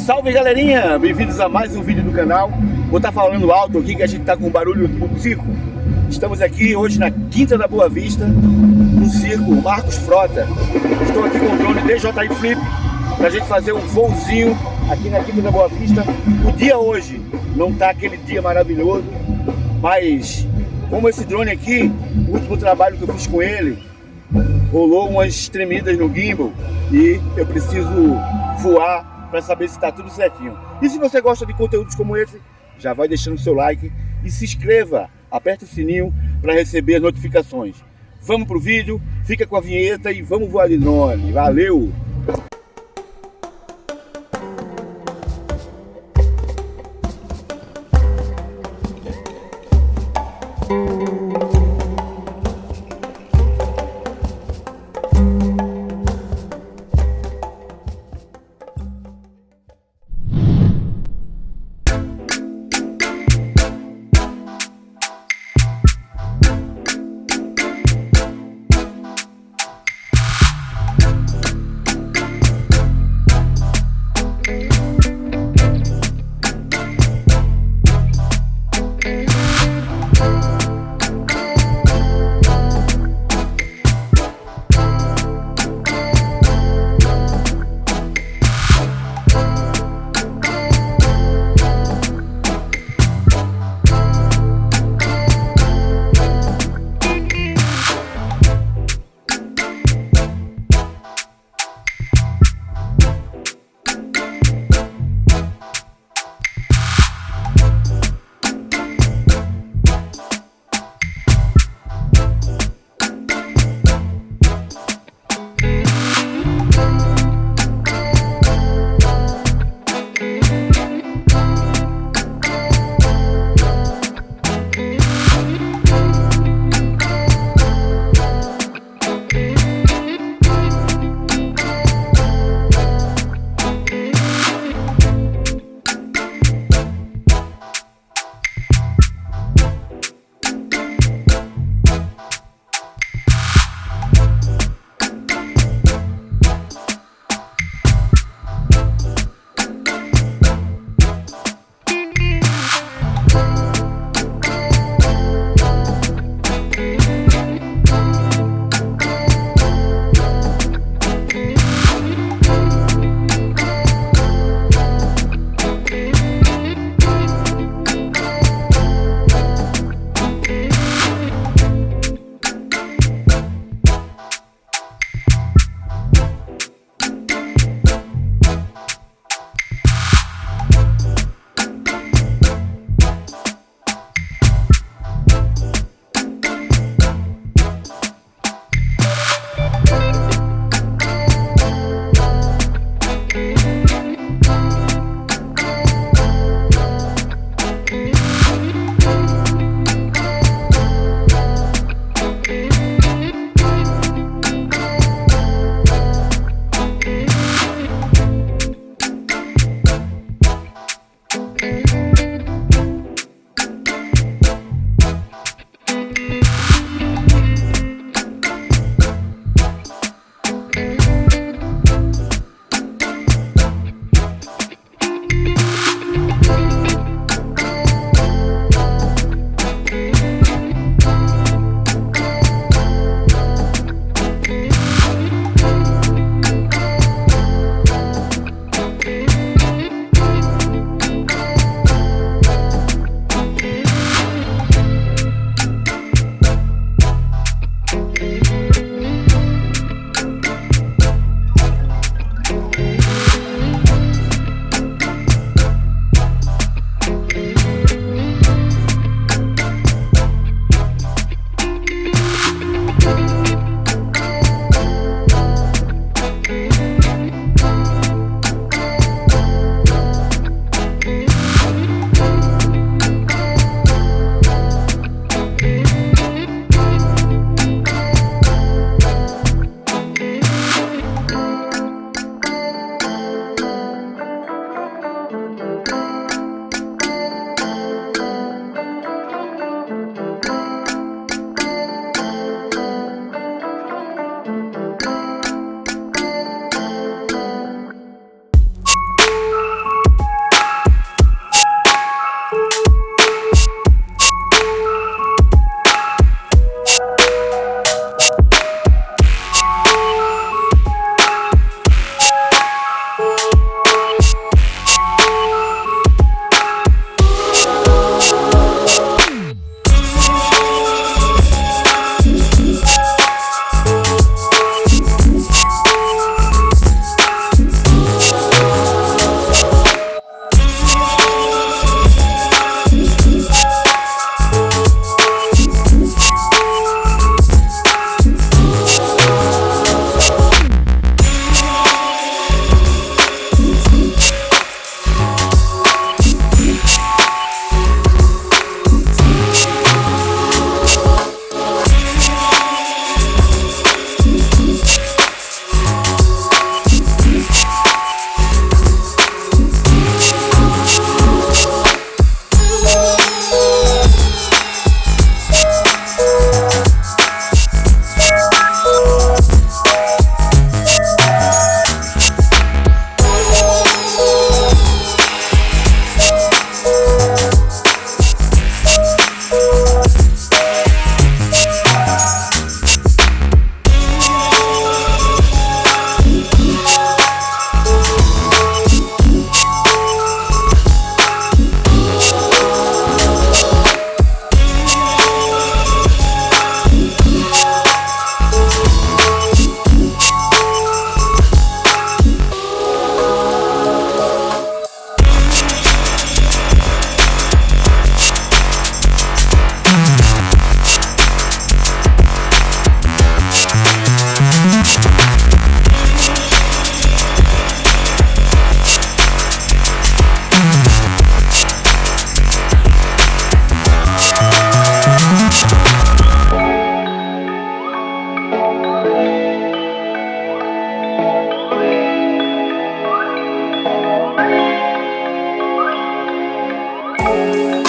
Salve galerinha, bem-vindos a mais um vídeo do canal. Vou estar falando alto aqui que a gente está com barulho do circo. Estamos aqui hoje na Quinta da Boa Vista, no Circo Marcos Frota. Estou aqui com o drone DJI Flip para a gente fazer um voozinho aqui na Quinta da Boa Vista. O dia hoje não está aquele dia maravilhoso, mas como esse drone aqui, o último trabalho que eu fiz com ele, rolou umas tremidas no gimbal e eu preciso voar para saber se está tudo certinho. E se você gosta de conteúdos como esse, já vai deixando o seu like e se inscreva, aperta o sininho para receber as notificações. Vamos pro vídeo, fica com a vinheta e vamos voar de drone. Valeu! Yeah.